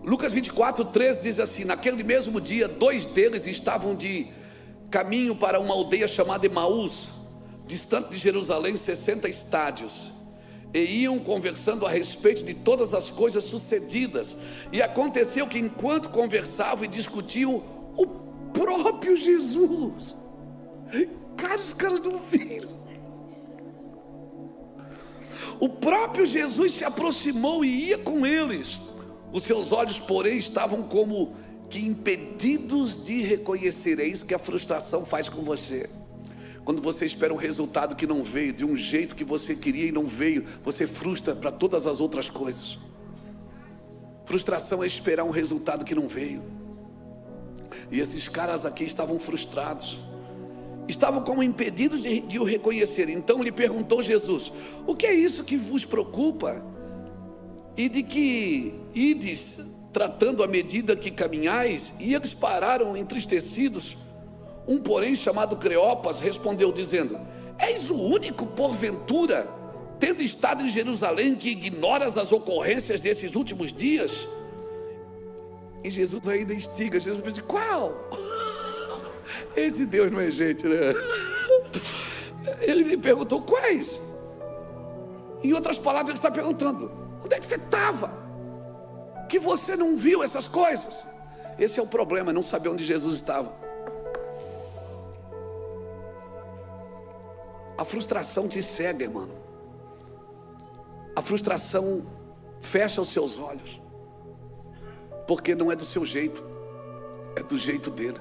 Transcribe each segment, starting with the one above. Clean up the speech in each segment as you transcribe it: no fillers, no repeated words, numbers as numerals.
Lucas 24:13 diz assim: naquele mesmo dia, 2 deles estavam de caminho para uma aldeia chamada Emaús, distante de Jerusalém 60 estádios, e iam conversando a respeito de todas as coisas sucedidas. E aconteceu que enquanto conversavam e discutiam, o próprio Jesus, cara, os caras não viram, o próprio Jesus se aproximou e ia com eles. Os seus olhos, porém, estavam como que impedidos de reconhecer. É isso que a frustração faz com você. Quando você espera um resultado que não veio, de um jeito que você queria e não veio, você frustra para todas as outras coisas. Frustração é esperar um resultado que não veio. E esses caras aqui estavam frustrados, estavam como impedidos de o reconhecer. Então lhe perguntou Jesus: o que é isso que vos preocupa? E de que ides tratando à medida que caminhais? E eles pararam entristecidos. Um, porém, chamado Cleopas, respondeu dizendo: és o único, porventura, tendo estado em Jerusalém, que ignoras as ocorrências desses últimos dias? E Jesus ainda instiga. Jesus diz: qual? Esse Deus não é gente, né? Ele lhe perguntou: quais? Em outras palavras, ele está perguntando: onde é que você estava? Que você não viu essas coisas? Esse é o problema, não saber onde Jesus estava. A frustração te cega, irmão. A frustração fecha os seus olhos, porque não é do seu jeito, é do jeito dele.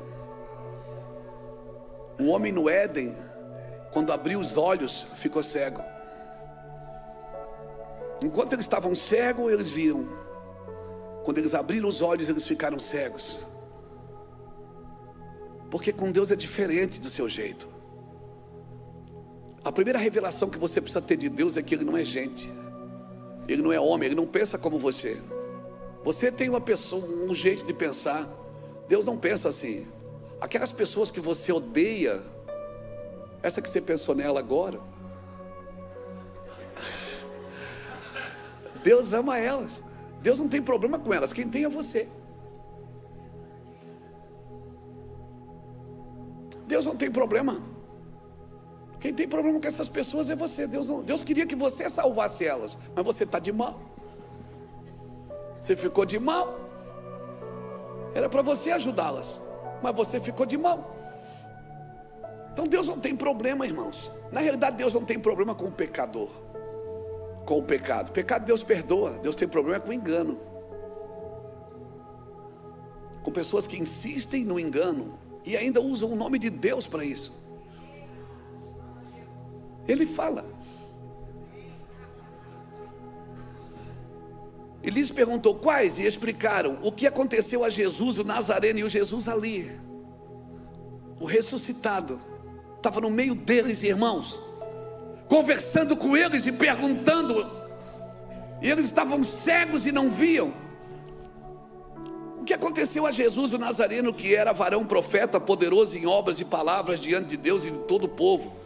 O homem no Éden, quando abriu os olhos, ficou cego. Enquanto eles estavam cegos, eles viram. Quando eles abriram os olhos, eles ficaram cegos. Porque com Deus é diferente do seu jeito. A primeira revelação que você precisa ter de Deus é que Ele não é gente, Ele não é homem, Ele não pensa como você. Você tem uma pessoa, um jeito de pensar. Deus não pensa assim. Aquelas pessoas que você odeia, essa que você pensou nela agora, Deus ama elas. Deus não tem problema com elas, quem tem é você. Deus não tem problema. Quem tem problema com essas pessoas é você. Deus queria que você salvasse elas, mas você está de mal. Você ficou de mal. Era para você ajudá-las, mas você ficou de mal. Então Deus não tem problema, irmãos. Na realidade, Deus não tem problema com o pecador, com o pecado. O pecado Deus perdoa. Deus tem problema com o engano, com pessoas que insistem no engano e ainda usam o nome de Deus para isso. Ele fala. E lhes perguntou quais, e explicaram o que aconteceu a Jesus, o Nazareno. E o Jesus ali, o ressuscitado, estava no meio deles, irmãos, conversando com eles e perguntando. E eles estavam cegos e não viam. O que aconteceu a Jesus, o Nazareno, que era varão profeta, poderoso em obras e palavras diante de Deus e de todo o povo.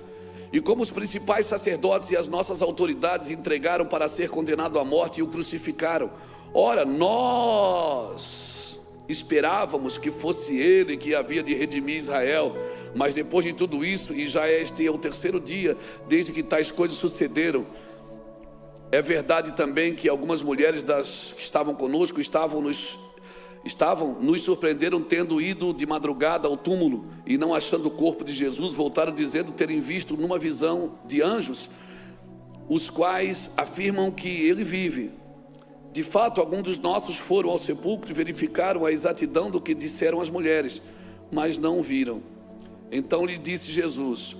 E como os principais sacerdotes e as nossas autoridades entregaram para ser condenado à morte e o crucificaram. Ora, nós esperávamos que fosse ele que havia de redimir Israel. Mas depois de tudo isso, e já este é o 3º dia desde que tais coisas sucederam, é verdade também que algumas mulheres que estavam conosco nos surpreenderam, tendo ido de madrugada ao túmulo e não achando o corpo de Jesus, voltaram dizendo terem visto numa visão de anjos, os quais afirmam que ele vive. De fato, alguns dos nossos foram ao sepulcro e verificaram a exatidão do que disseram as mulheres, mas não viram. Então lhe disse Jesus: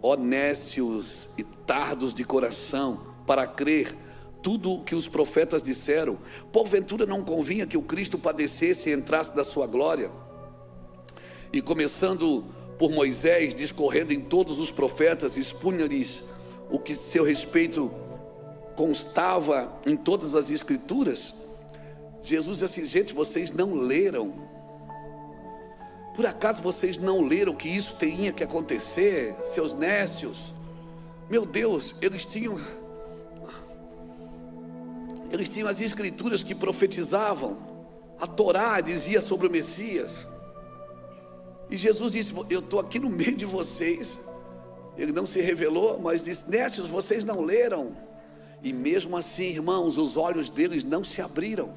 ó nécios e tardos de coração, para crer tudo o que os profetas disseram, porventura não convinha que o Cristo padecesse e entrasse da sua glória? E começando por Moisés, discorrendo em todos os profetas, expunha-lhes o que seu respeito constava em todas as escrituras. Jesus disse assim: gente, vocês não leram? Por acaso vocês não leram que isso tinha que acontecer, seus nécios? Meu Deus, eles tinham Eles tinham as escrituras que profetizavam. A Torá dizia sobre o Messias. E Jesus disse: eu estou aqui no meio de vocês. Ele não se revelou, mas disse: Nécios, vocês não leram? E mesmo assim, irmãos, os olhos deles não se abriram.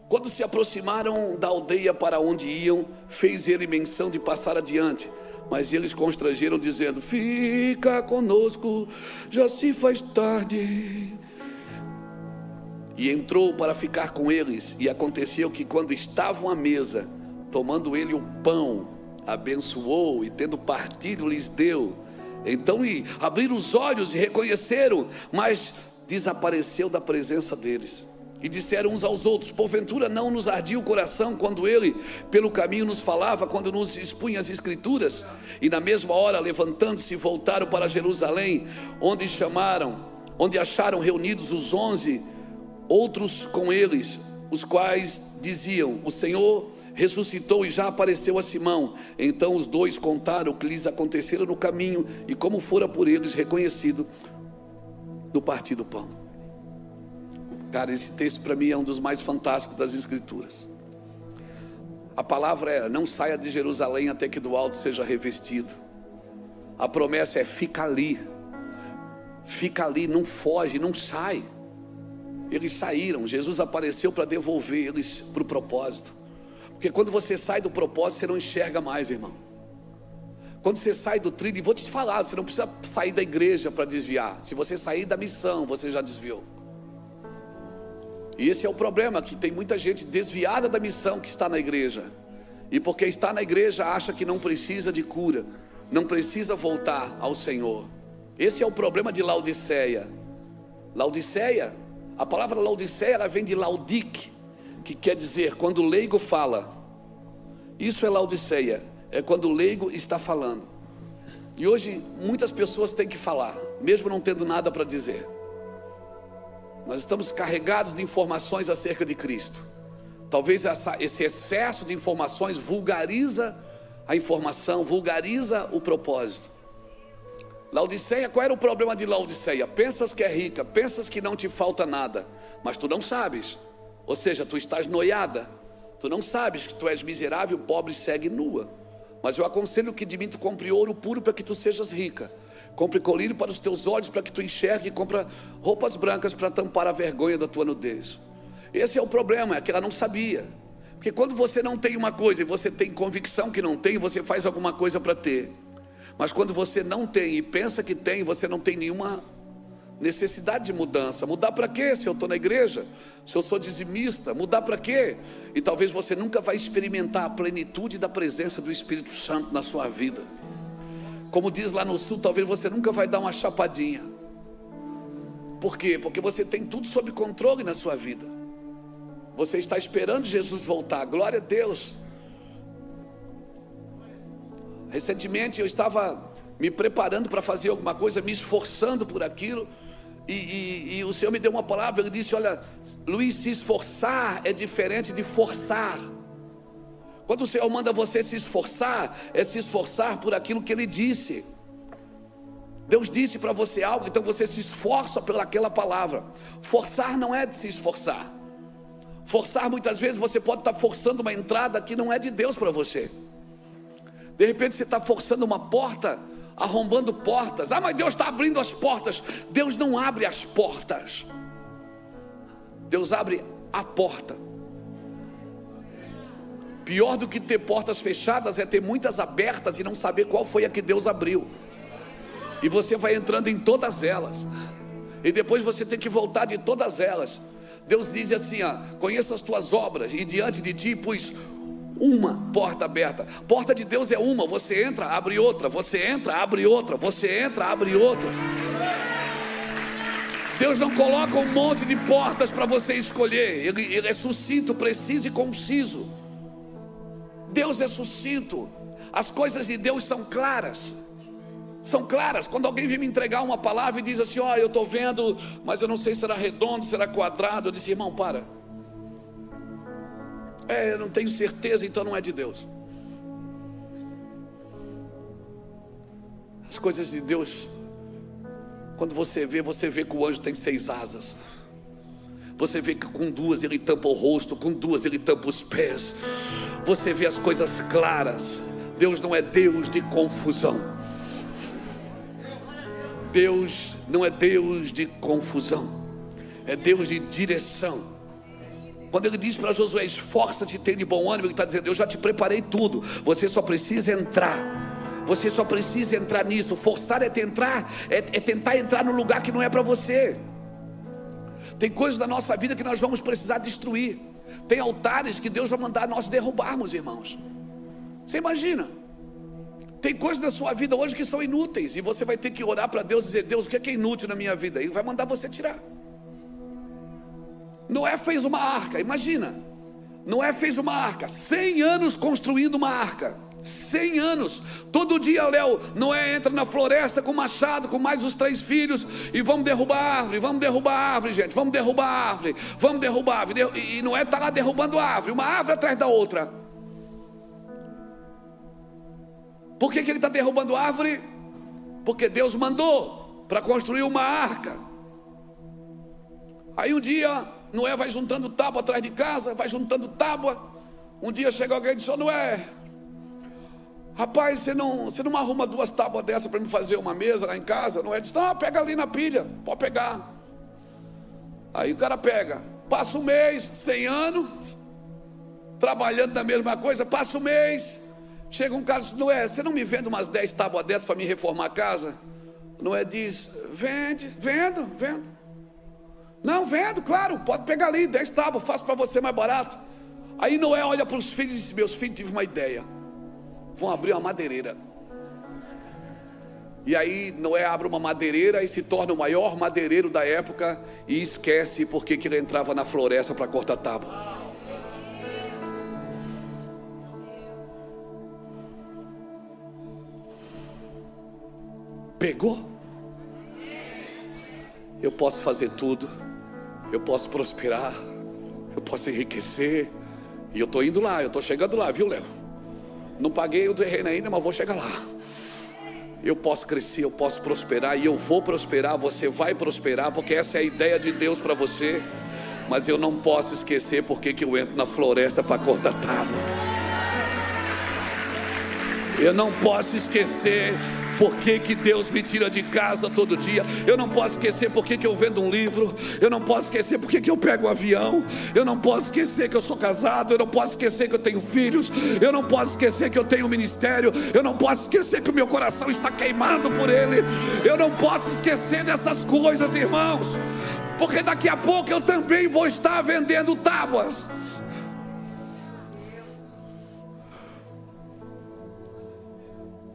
Quando se aproximaram da aldeia para onde iam, fez ele menção de passar adiante. Mas eles constrangeram, dizendo: fica conosco, já se faz tarde. E entrou para ficar com eles. E aconteceu que quando estavam à mesa, tomando ele o pão, abençoou e tendo partido lhes deu. Então abriram os olhos e reconheceram, mas desapareceu da presença deles. E disseram uns aos outros: porventura não nos ardia o coração quando ele pelo caminho nos falava, quando nos expunha as escrituras? E na mesma hora, levantando-se, voltaram para Jerusalém, onde acharam reunidos os 11, outros com eles, os quais diziam: o Senhor ressuscitou e já apareceu a Simão. Então os dois contaram o que lhes acontecera no caminho e como fora por eles reconhecido no partir do pão. Cara, esse texto para mim é um dos mais fantásticos das Escrituras. A palavra é: não saia de Jerusalém até que do alto seja revestido. A promessa é: fica ali, não foge, não sai. Eles saíram, Jesus apareceu para devolver eles para o propósito. Porque quando você sai do propósito, você não enxerga mais, irmão. Quando você sai do trilho, e vou te falar, você não precisa sair da igreja para desviar. Se você sair da missão, você já desviou. E esse é o problema, que tem muita gente desviada da missão que está na igreja. E porque está na igreja, acha que não precisa de cura, não precisa voltar ao Senhor. Esse é o problema de Laodiceia. Laodiceia, a palavra Laodiceia, ela vem de laudic, que quer dizer quando o leigo fala. Isso é Laodiceia, é quando o leigo está falando. E hoje muitas pessoas têm que falar, mesmo não tendo nada para dizer. Nós estamos carregados de informações acerca de Cristo. Talvez esse excesso de informações vulgariza a informação, vulgariza o propósito. Laodiceia, qual era o problema de Laodiceia? Pensas que é rica, pensas que não te falta nada, mas tu não sabes. Ou seja, tu estás noiada. Tu não sabes que tu és miserável, pobre, cega e nua. Mas eu aconselho que de mim tu compre ouro puro para que tu sejas rica. Compre colírio para os teus olhos para que tu enxergue. E compra roupas brancas para tampar a vergonha da tua nudez. Esse é o problema, é que ela não sabia. Porque quando você não tem uma coisa e você tem convicção que não tem, você faz alguma coisa para ter. Mas quando você não tem e pensa que tem, você não tem nenhuma necessidade de mudança. Mudar para quê? Se eu estou na igreja, se eu sou dizimista, mudar para quê? E talvez você nunca vai experimentar a plenitude da presença do Espírito Santo na sua vida. Como diz lá no sul, talvez você nunca vai dar uma chapadinha. Por quê? Porque você tem tudo sob controle na sua vida. Você está esperando Jesus voltar, glória a Deus. Recentemente eu estava me preparando para fazer alguma coisa, me esforçando por aquilo, e o Senhor me deu uma palavra. Ele disse: olha, Luiz, se esforçar é diferente de forçar. Quando o Senhor manda você se esforçar, é se esforçar por aquilo que Ele disse. Deus disse para você algo, então você se esforça pelaquela palavra. Forçar não é de se esforçar. Forçar, muitas vezes você pode estar forçando uma entrada que não é de Deus para você. De repente você está forçando uma porta, arrombando portas. Ah, mas Deus está abrindo as portas. Deus não abre as portas, Deus abre a porta. Pior do que ter portas fechadas é ter muitas abertas e não saber qual foi a que Deus abriu. E você vai entrando em todas elas, e depois você tem que voltar de todas elas. Deus diz assim: ó, conheço as tuas obras, e diante de ti pus uma porta aberta. Porta de Deus é uma, você entra, abre outra, você entra, abre outra, você entra, abre outra. Deus não coloca um monte de portas para você escolher. Ele é sucinto, preciso e conciso. Deus é sucinto. As coisas de Deus são claras. São claras. Quando alguém vem me entregar uma palavra e diz assim: ó, eu estou vendo, mas eu não sei se será redondo, será quadrado. Eu disse: irmão, para. Eu não tenho certeza, então não é de Deus. As coisas de Deus, quando você vê que o anjo tem 6 asas. Você vê que com duas ele tampa o rosto, com duas ele tampa os pés. Você vê as coisas claras. Deus não é Deus de confusão. Deus não é Deus de confusão, é Deus de direção. Quando ele diz para Josué, esforça-te e tenha de bom ânimo, ele está dizendo, eu já te preparei tudo, você só precisa entrar. Você só precisa entrar nisso. Forçar é tentar entrar no lugar que não é para você. Tem coisas da nossa vida que nós vamos precisar destruir. Tem altares que Deus vai mandar nós derrubarmos, irmãos. Você imagina? Tem coisas da sua vida hoje que são inúteis, e você vai ter que orar para Deus e dizer, Deus, o que é inútil na minha vida? Ele vai mandar você tirar. Noé fez uma arca, imagina. Noé fez uma arca, 100 anos construindo uma arca. 100 anos, todo dia Noé entra na floresta com machado, com mais os 3 filhos, e vamos derrubar a árvore, gente, vamos derrubar a árvore, e Noé está lá derrubando a árvore, uma árvore atrás da outra. Por que ele está derrubando a árvore? Porque Deus mandou para construir uma arca. Aí um dia Noé vai juntando tábua atrás de casa, vai juntando tábua. Um dia chega alguém e diz, Noé, rapaz, você não arruma 2 tábuas dessas para me fazer uma mesa lá em casa? Noé diz, não, pega ali na pilha, pode pegar. Aí o cara pega, passa um mês, 100 anos, trabalhando na mesma coisa, passa um mês, chega um cara e diz, Noé, você não me vende umas 10 tábuas dessas para me reformar a casa? Noé diz, vendo. Não, vendo, claro, pode pegar ali 10 tábuas, faço para você mais barato. Aí Noé olha para os filhos e diz, meus filhos, tive uma ideia, vão abrir uma madeireira. E aí Noé abre uma madeireira e se torna o maior madeireiro da época, e esquece porque que ele entrava na floresta para cortar tábua. Pegou? Eu posso fazer tudo, eu posso prosperar, eu posso enriquecer, e eu estou indo lá, eu estou chegando lá, viu, Léo? Não paguei o terreno ainda, mas vou chegar lá. Eu posso crescer, eu posso prosperar, e eu vou prosperar, você vai prosperar, porque essa é a ideia de Deus para você. Mas eu não posso esquecer porque que eu entro na floresta para cortar tábua. Eu não posso esquecer por que que Deus me tira de casa todo dia. Eu não posso esquecer por que que eu vendo um livro. Eu não posso esquecer por que que eu pego um avião. Eu não posso esquecer que eu sou casado. Eu não posso esquecer que eu tenho filhos. Eu não posso esquecer que eu tenho um ministério. Eu não posso esquecer que o meu coração está queimado por Ele. Eu não posso esquecer dessas coisas, irmãos, porque daqui a pouco eu também vou estar vendendo tábuas.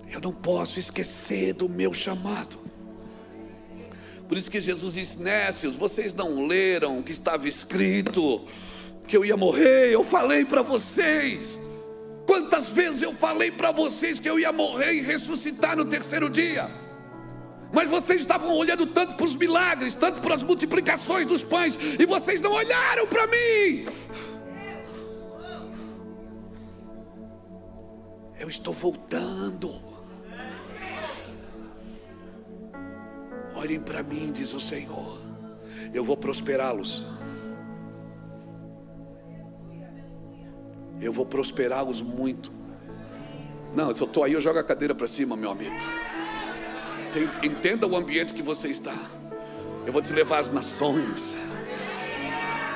Eu não posso esquecer do meu chamado. Por isso que Jesus disse, nécios, vocês não leram o que estava escrito, que eu ia morrer? Eu falei para vocês. Quantas vezes eu falei para vocês que eu ia morrer e ressuscitar no 3º dia? Mas vocês estavam olhando tanto para os milagres, tanto para as multiplicações dos pães, e vocês não olharam para mim. Eu estou voltando. Olhem para mim, diz o Senhor, eu vou prosperá-los. Eu vou prosperá-los muito. Não, se eu estou aí, eu jogo a cadeira para cima, meu amigo. Você entenda o ambiente que você está. Eu vou te levar às nações.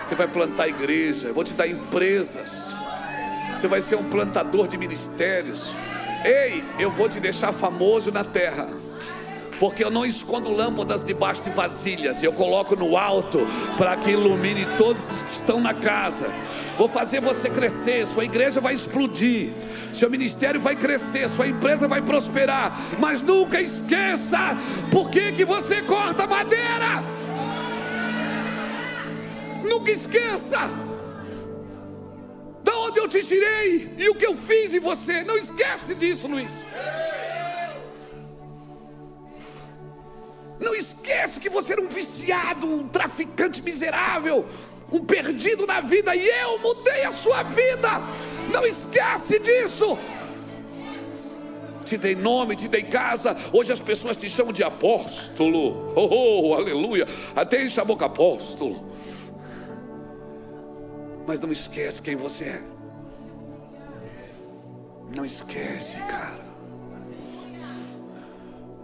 Você vai plantar igreja. Eu vou te dar empresas. Você vai ser um plantador de ministérios. Ei, eu vou te deixar famoso na terra, porque eu não escondo lâmpadas debaixo de vasilhas, eu coloco no alto para que ilumine todos os que estão na casa. Vou fazer você crescer, sua igreja vai explodir, seu ministério vai crescer, sua empresa vai prosperar. Mas nunca esqueça por que você corta madeira. Nunca esqueça da onde eu te tirei e o que eu fiz em você. Não esquece disso, Luiz. Não esquece que você era um viciado, um traficante miserável, um perdido na vida, e eu mudei a sua vida. Não esquece disso. Te dei nome, te dei casa. Hoje as pessoas te chamam de apóstolo. Oh, aleluia. Até enche a boca, apóstolo. Mas não esquece quem você é. Não esquece, cara.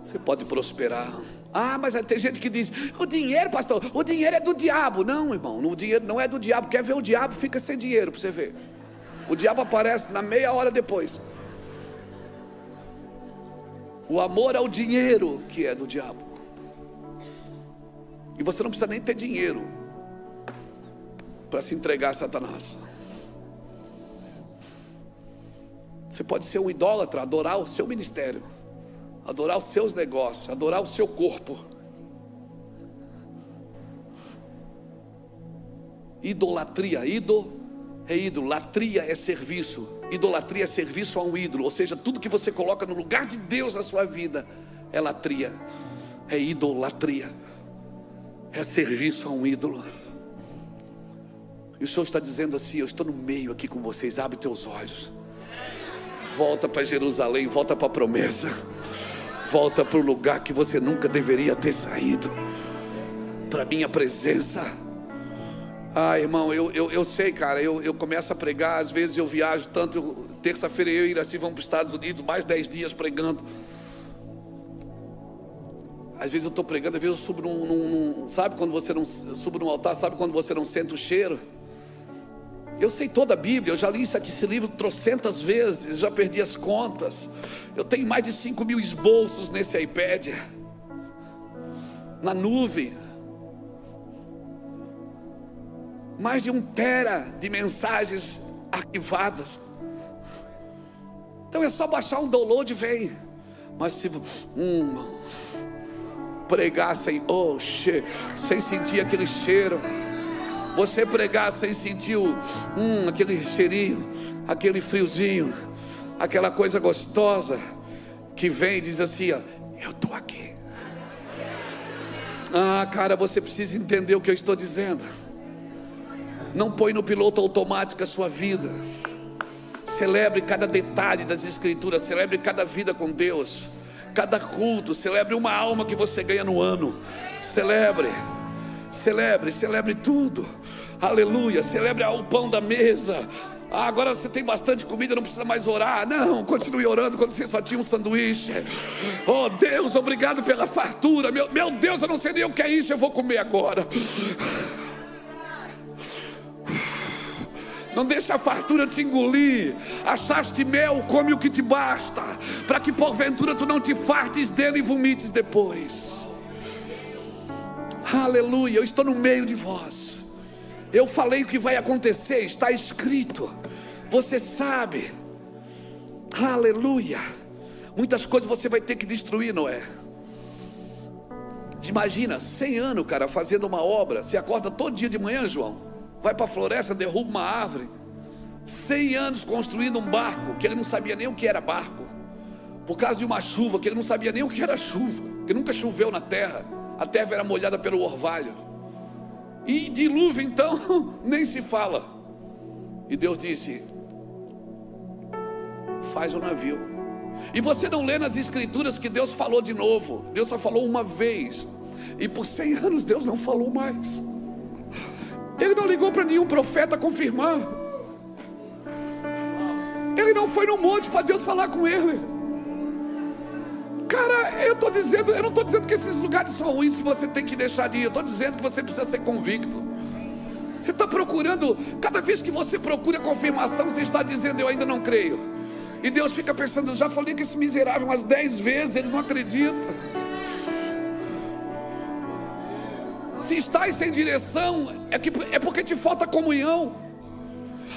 Você pode prosperar. Ah, mas tem gente que diz: o dinheiro, pastor, o dinheiro é do diabo. Não, irmão, o dinheiro não é do diabo. Quer ver o diabo, fica sem dinheiro para você ver. O diabo aparece na meia hora depois. O amor ao dinheiro que é do diabo. E você não precisa nem ter dinheiro para se entregar a Satanás. Você pode ser um idólatra, adorar o seu ministério, adorar os seus negócios, adorar o seu corpo. Idolatria, latria é serviço. Idolatria é serviço a um ídolo. Ou seja, tudo que você coloca no lugar de Deus na sua vida é latria, é idolatria, é serviço a um ídolo. E o Senhor está dizendo assim: eu estou no meio aqui com vocês. Abre teus olhos, volta para Jerusalém, volta para a promessa, volta para o lugar que você nunca deveria ter saído, para a minha presença. Ah, irmão, eu sei, cara, eu começo a pregar, às vezes eu viajo tanto. Terça-feira eu e Iraci vamos para os Estados Unidos, mais 10 dias pregando. Às vezes eu estou pregando, às vezes eu subo sabe quando você não subo num altar, sabe quando você não sente o cheiro? Eu sei toda a Bíblia, eu já li esse livro trocentas vezes, já perdi as contas. Eu tenho mais de 5.000 esboços nesse iPad, na nuvem. Mais de 1 tera de mensagens arquivadas. Então é só baixar um download e vem. Mas se pregar sem sentir aquele cheiro, você pregar sem sentir aquele cheirinho, aquele friozinho, aquela coisa gostosa que vem e diz assim: ó, eu estou aqui. Ah, cara, você precisa entender o que eu estou dizendo. Não põe no piloto automático a sua vida. Celebre cada detalhe das Escrituras. Celebre cada vida com Deus, cada culto. Celebre uma alma que você ganha no ano. Celebre tudo. Aleluia. Celebre o pão da mesa. Ah, agora você tem bastante comida, não precisa mais orar. Não, continue orando quando você só tinha um sanduíche. Oh Deus, obrigado pela fartura. Meu Deus, eu não sei nem o que é isso, eu vou comer agora. Não deixa a fartura te engolir. Achaste mel, come o que te basta, para que porventura tu não te fartes dele e vomites depois. Aleluia, eu estou no meio de vós. Eu falei o que vai acontecer, está escrito. Você sabe. Aleluia. Muitas coisas você vai ter que destruir, não é? Imagina, 100 anos, cara, fazendo uma obra. Você acorda todo dia de manhã, João, vai para a floresta, derruba uma árvore. 100 anos construindo um barco, que ele não sabia nem o que era barco, por causa de uma chuva, que ele não sabia nem o que era chuva, que nunca choveu na terra, a terra era molhada pelo orvalho. E dilúvio então, nem se fala. E Deus disse: faz um navio. E você não lê nas Escrituras que Deus falou de novo. Deus só falou uma vez, e por 100 anos Deus não falou mais. Ele não ligou para nenhum profeta confirmar. Ele não foi no monte para Deus falar com ele. Cara, eu não estou dizendo que esses lugares são ruins, que você tem que deixar de ir. Eu estou dizendo que você precisa ser convicto. Você está procurando, cada vez que você procura confirmação, você está dizendo: eu ainda não creio. E Deus fica pensando: eu já falei que esse miserável umas 10 vezes, eles não acreditam. Se estás sem direção, é porque te falta comunhão.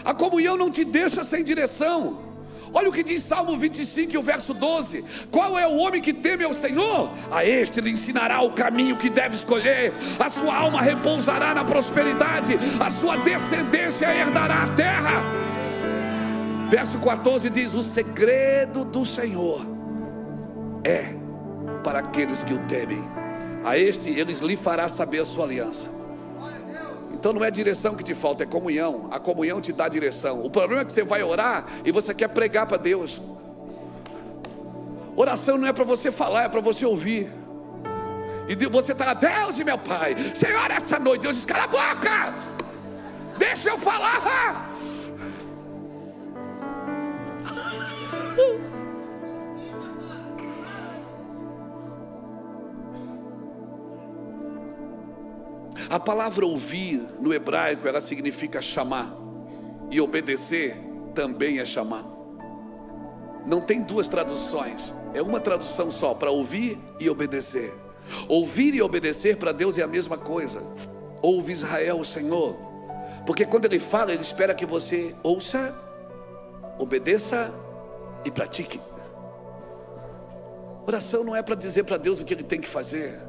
A comunhão não te deixa sem direção. Olha o que diz Salmo 25 e o verso 12: qual é o homem que teme ao Senhor? A este lhe ensinará o caminho que deve escolher. A sua alma repousará na prosperidade, a sua descendência herdará a terra. Verso 14 diz: o segredo do Senhor é para aqueles que o temem. A este eles lhe fará saber a sua aliança. Então não é direção que te falta, é comunhão. A comunhão te dá direção. O problema é que você vai orar e você quer pregar para Deus. Oração não é para você falar, é para você ouvir. E você está: Deus e meu Pai, Senhor, essa noite. Deus diz: cala a boca. Deixa eu falar. A palavra ouvir no hebraico, ela significa chamar, e obedecer também é chamar. Não tem duas traduções, é uma tradução só, para ouvir e obedecer. Ouvir e obedecer para Deus é a mesma coisa. Ouve Israel, o Senhor, porque quando Ele fala, Ele espera que você ouça, obedeça e pratique. Oração não é para dizer para Deus o que Ele tem que fazer.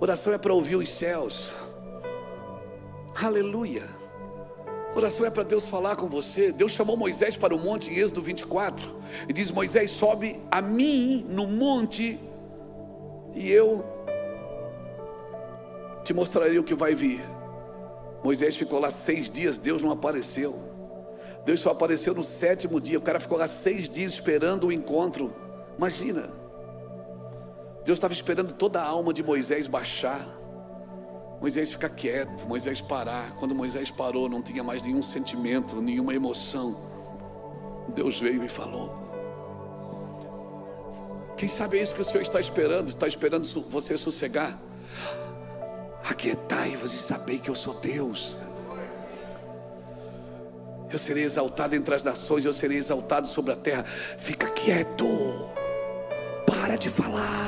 Oração é para ouvir os céus. Aleluia. Oração é para Deus falar com você. Deus chamou Moisés para o monte em Êxodo 24 e diz: Moisés, sobe a mim no monte e eu te mostrarei o que vai vir. Moisés ficou lá 6 dias, Deus não apareceu. Deus só apareceu no 7º dia. O cara ficou lá 6 dias esperando o encontro. Imagina, Deus estava esperando toda a alma de Moisés baixar, Moisés ficar quieto, Moisés parar. Quando Moisés parou, não tinha mais nenhum sentimento, nenhuma emoção. Deus veio e falou. Quem sabe é isso que o Senhor está esperando? Está esperando você sossegar. Aquietai-vos e sabei que eu sou Deus. Eu serei exaltado entre as nações, eu serei exaltado sobre a terra. Fica quieto, para de falar.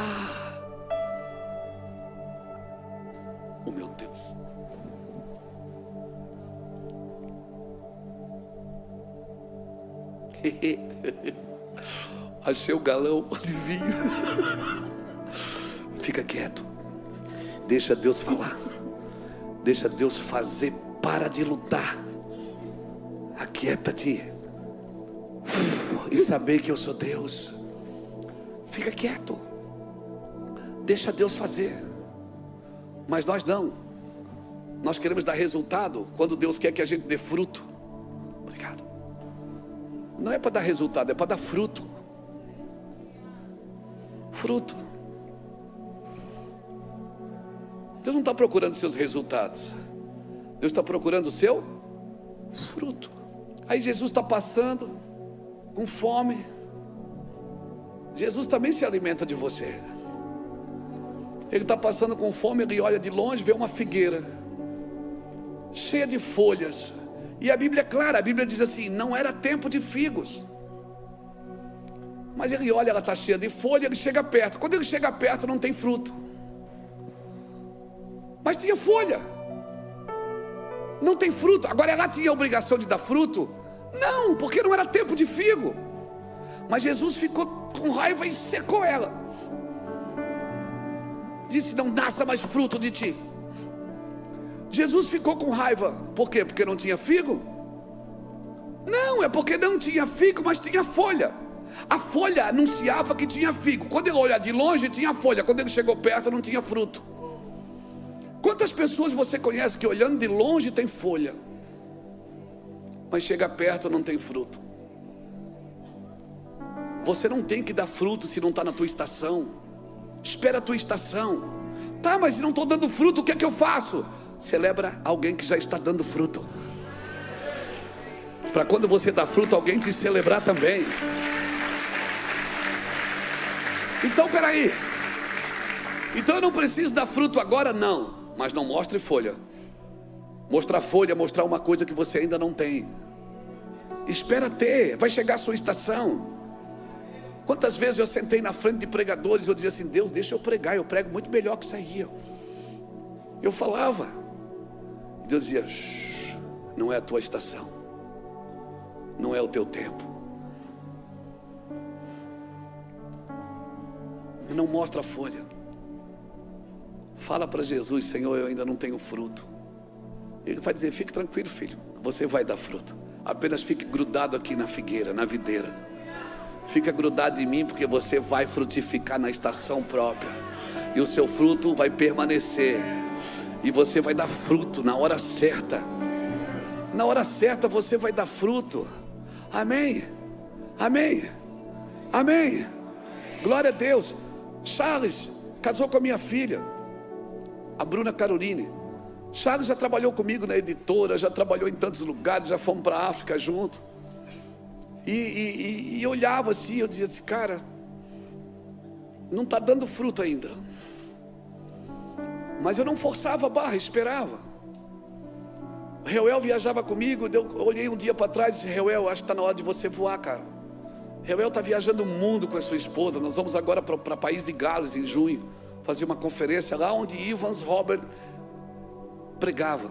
Oh meu Deus. Achei o galão de vinho. Fica quieto, deixa Deus falar, deixa Deus fazer. Para de lutar, aquieta-te e saber que eu sou Deus. Fica quieto, deixa Deus fazer. Mas nós não, nós queremos dar resultado quando Deus quer que a gente dê fruto. Obrigado. Não é para dar resultado, é para dar fruto. Fruto. Deus não está procurando seus resultados, Deus está procurando o seu fruto. Aí Jesus está passando com fome. Jesus também se alimenta de você. Ele está passando com fome, ele olha de longe, vê uma figueira cheia de folhas. E a Bíblia é clara, a Bíblia diz assim: não era tempo de figos. Mas ele olha, ela está cheia de folha, ele chega perto. Quando ele chega perto, não tem fruto. Mas tinha folha. Não tem fruto. Agora ela tinha a obrigação de dar fruto? Não, porque não era tempo de figo. Mas Jesus ficou com raiva e secou ela. Disse: não nasça mais fruto de ti. Jesus ficou com raiva. Por quê? Porque não tinha figo? Não, é porque não tinha figo, mas tinha folha. A folha anunciava que tinha figo. Quando ele olhar de longe, tinha folha. Quando ele chegou perto, não tinha fruto. Quantas pessoas você conhece que olhando de longe tem folha, mas chega perto não tem fruto? Você não tem que dar fruto se não está na tua estação. Espera a tua estação. Tá, mas se não estou dando fruto, o que é que eu faço? Celebra alguém que já está dando fruto, para quando você dá fruto, alguém te celebrar também. Então peraí, então eu não preciso dar fruto agora? Não, mas não mostre folha. Mostrar folha, mostrar uma coisa que você ainda não tem. Espera ter, vai chegar a sua estação. Quantas vezes eu sentei na frente de pregadores e eu dizia assim: Deus, deixa eu pregar, eu prego muito melhor que isso aí. Eu falava, Deus dizia: não é a tua estação, não é o teu tempo. Não mostra a folha. Fala para Jesus: Senhor, eu ainda não tenho fruto. Ele vai dizer: fique tranquilo, filho, você vai dar fruto. Apenas fique grudado aqui na figueira, na videira. Fica grudado em mim, porque você vai frutificar na estação própria. E o seu fruto vai permanecer. E você vai dar fruto na hora certa. Na hora certa você vai dar fruto. Amém? Amém? Amém? Glória a Deus. Charles casou com a minha filha, a Bruna Caroline. Charles já trabalhou comigo na editora, já trabalhou em tantos lugares, já fomos para a África junto. E eu olhava assim, eu dizia assim, cara, não está dando fruto ainda. Mas eu não forçava a barra, esperava. Reuel viajava comigo, eu olhei um dia para trás e disse, Reuel, acho que está na hora de você voar, cara. Reuel está viajando o mundo com a sua esposa. Nós vamos agora para o país de Gales em junho, fazer uma conferência lá onde Evans Robert pregava.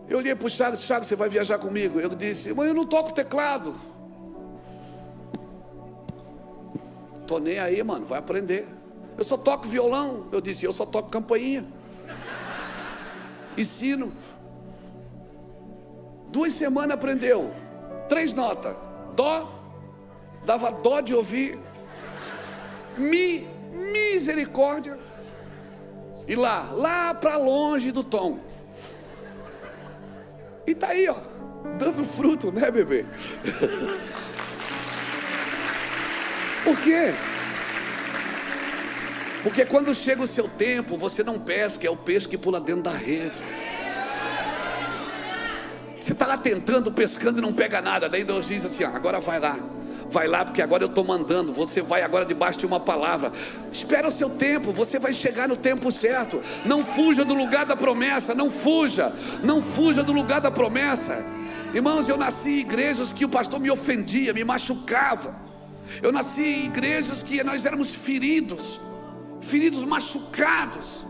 Eu olhei para o Charles, você vai viajar comigo? Ele disse, mas eu não toco teclado. Tô nem aí, mano, vai aprender. Eu só toco violão. Eu disse, eu só toco campainha. Ensino. 2 semanas aprendeu 3 notas. Dó, dava dó de ouvir. Mi, misericórdia. E lá para longe do tom. E tá aí, ó, dando fruto, né, bebê? Por quê? Porque quando chega o seu tempo, você não pesca, é o peixe que pula dentro da rede. Você está lá tentando, pescando e não pega nada. Daí Deus diz assim, agora vai lá, porque agora eu estou mandando. Você vai agora debaixo de uma palavra. Espera o seu tempo, você vai chegar no tempo certo. Não fuja do lugar da promessa, não fuja do lugar da promessa. Irmãos, eu nasci em igrejas que o pastor me ofendia, me machucava. Eu nasci em igrejas que nós éramos feridos, machucados.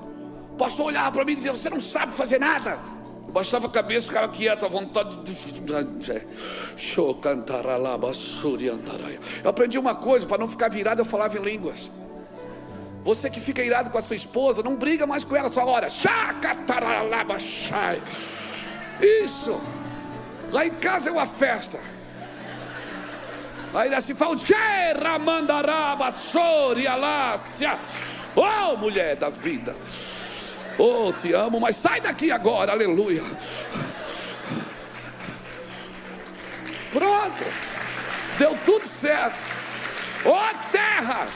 O pastor olhava para mim e dizia, você não sabe fazer nada. Eu baixava a cabeça, ficava quieto, à vontade de... Eu aprendi uma coisa, para não ficar virado, eu falava em línguas. Você que fica irado com a sua esposa, não briga mais com ela, só ora. Isso. Lá em casa é uma festa. Aí assim fala, oh, mulher da vida, oh, te amo, mas sai daqui agora, aleluia. Pronto, deu tudo certo. Oh, terra.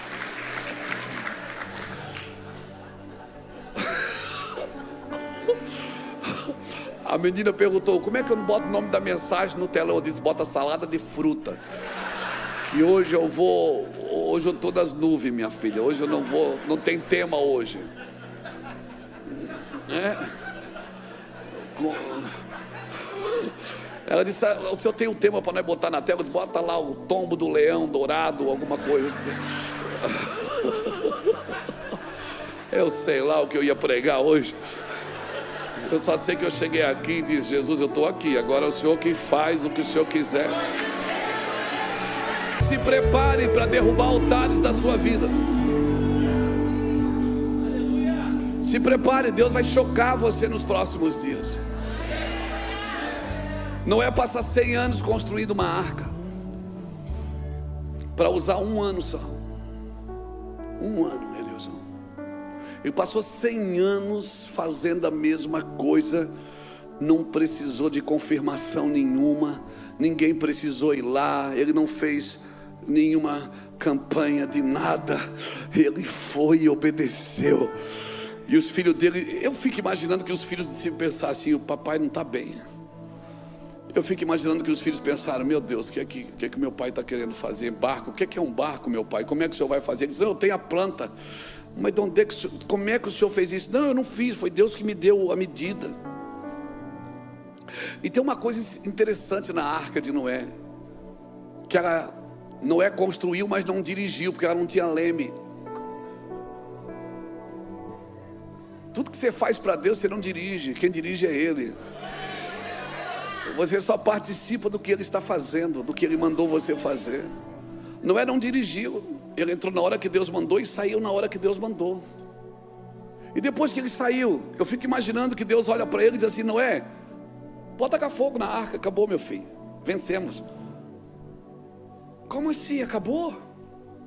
A menina perguntou, como é que eu não boto o nome da mensagem no telão? Eu disse, bota salada de fruta. E hoje eu estou das nuvens, minha filha. Hoje eu não vou, não tem tema hoje. Ela disse, o senhor tem um tema para nós botar na tela? Eu disse, bota lá o tombo do leão dourado, alguma coisa assim. Eu sei lá o que eu ia pregar hoje. Eu só sei que eu cheguei aqui e disse, Jesus, eu estou aqui. Agora é o senhor que faz o que o senhor quiser. Se prepare para derrubar altares da sua vida. Se prepare, Deus vai chocar você nos próximos dias. Não é passar 100 anos construindo uma arca para usar 1 ano só. 1 ano, meu Deus. Ele passou 100 anos fazendo a mesma coisa. Não precisou de confirmação nenhuma. Ninguém precisou ir lá. Ele não fez nenhuma campanha de nada. Ele foi e obedeceu. E os filhos dele, eu fico imaginando que os filhos se pensassem assim, o papai não está bem. Eu fico imaginando que os filhos pensaram, meu Deus, o que é que meu pai está querendo fazer? Barco? O que é um barco, meu pai? Como é que o senhor vai fazer? Ele disse, eu tenho a planta. Mas de onde é que, como é que o senhor fez isso? Não, eu não fiz, foi Deus que me deu a medida. E tem uma coisa interessante na arca de Noé, que Noé construiu, mas não dirigiu, porque ela não tinha leme. Tudo que você faz para Deus, você não dirige, quem dirige é Ele. Você só participa do que Ele está fazendo, do que Ele mandou você fazer. Noé não dirigiu, ele entrou na hora que Deus mandou e saiu na hora que Deus mandou. E depois que ele saiu, eu fico imaginando que Deus olha para ele e diz assim, Noé, pode tacar fogo na arca, acabou, meu filho, vencemos. Como assim, acabou?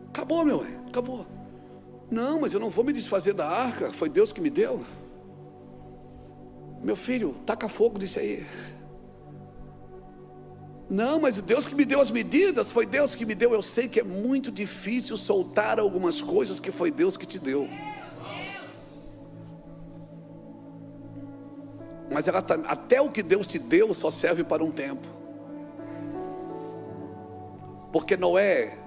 Acabou, meu, acabou. Não, mas eu não vou me desfazer da arca, foi Deus que me deu. Meu filho, taca fogo nisso aí. Não, mas o Deus que me deu as medidas, foi Deus que me deu. Eu sei que é muito difícil soltar algumas coisas que foi Deus que te deu. Mas até o que Deus te deu só serve para um tempo. Porque Noé,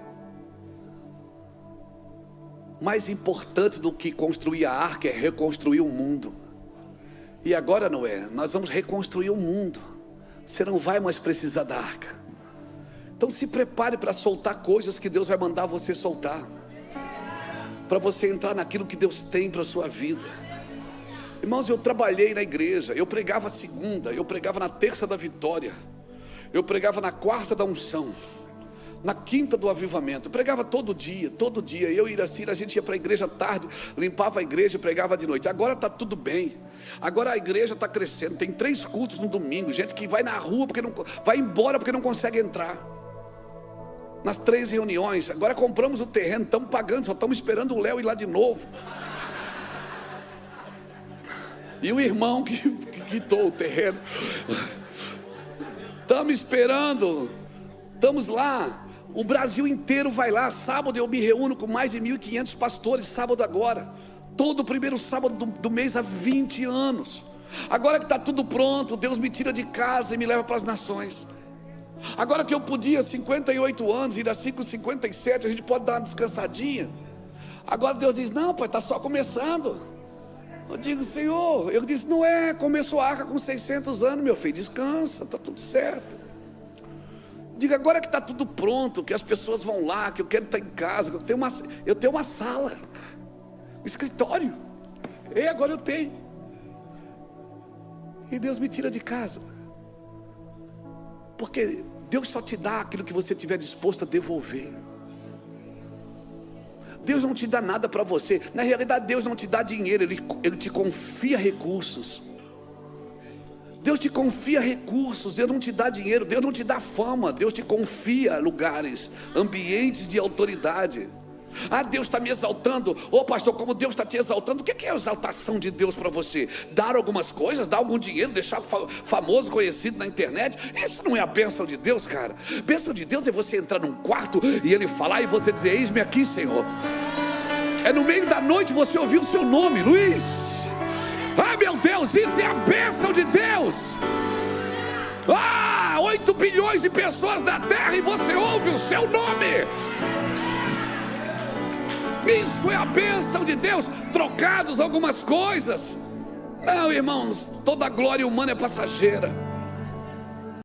mais importante do que construir a arca é reconstruir o mundo. E agora, Noé, nós vamos reconstruir o mundo. Você não vai mais precisar da arca. Então se prepare para soltar coisas que Deus vai mandar você soltar, para você entrar naquilo que Deus tem para a sua vida. Irmãos, eu trabalhei na igreja, eu pregava segunda, eu pregava na terça da vitória, eu pregava na quarta da unção, na quinta do avivamento, eu pregava todo dia, eu e Iracira, a gente ia para a igreja à tarde, limpava a igreja e pregava de noite. Agora está tudo bem, agora a igreja está crescendo, tem 3 cultos no domingo, gente que vai na rua, porque não, vai embora porque não consegue entrar, nas 3 reuniões. Agora compramos o terreno, estamos pagando, só estamos esperando o Léo ir lá de novo, e o irmão que quitou o terreno, estamos esperando, estamos lá. O Brasil inteiro vai lá. Sábado eu me reúno com mais de 1.500 pastores, sábado agora, todo primeiro sábado do mês há 20 anos. Agora que está tudo pronto, Deus me tira de casa e me leva para as nações. Agora que eu podia, 58 anos, ir assim com 57, a gente pode dar uma descansadinha. Agora Deus diz, não pai, está só começando. Eu digo, Senhor, eu disse, não é, começou a arca com 600 anos, meu filho, descansa, está tudo certo. Diga, agora que está tudo pronto, que as pessoas vão lá, que eu quero estar em casa, que eu tenho uma sala, um escritório, e agora eu tenho. E Deus me tira de casa, porque Deus só te dá aquilo que você estiver disposto a devolver. Deus não te dá nada para você. Na realidade Deus não te dá dinheiro, Ele te confia recursos. Deus te confia recursos, Deus não te dá dinheiro, Deus não te dá fama, Deus te confia lugares, ambientes de autoridade. Ah, Deus está me exaltando. Ô pastor, como Deus está te exaltando, o que é a exaltação de Deus para você? Dar algumas coisas, dar algum dinheiro, deixar famoso, conhecido na internet? Isso não é a bênção de Deus, cara. Bênção de Deus é você entrar num quarto e Ele falar e você dizer, eis-me aqui, Senhor. É no meio da noite você ouvir o seu nome, Luiz. Ah, meu Deus, isso é a bênção de Deus. 8 bilhões de pessoas na terra e você ouve o seu nome. Isso é a bênção de Deus. Trocados algumas coisas. Não, irmãos, toda a glória humana é passageira.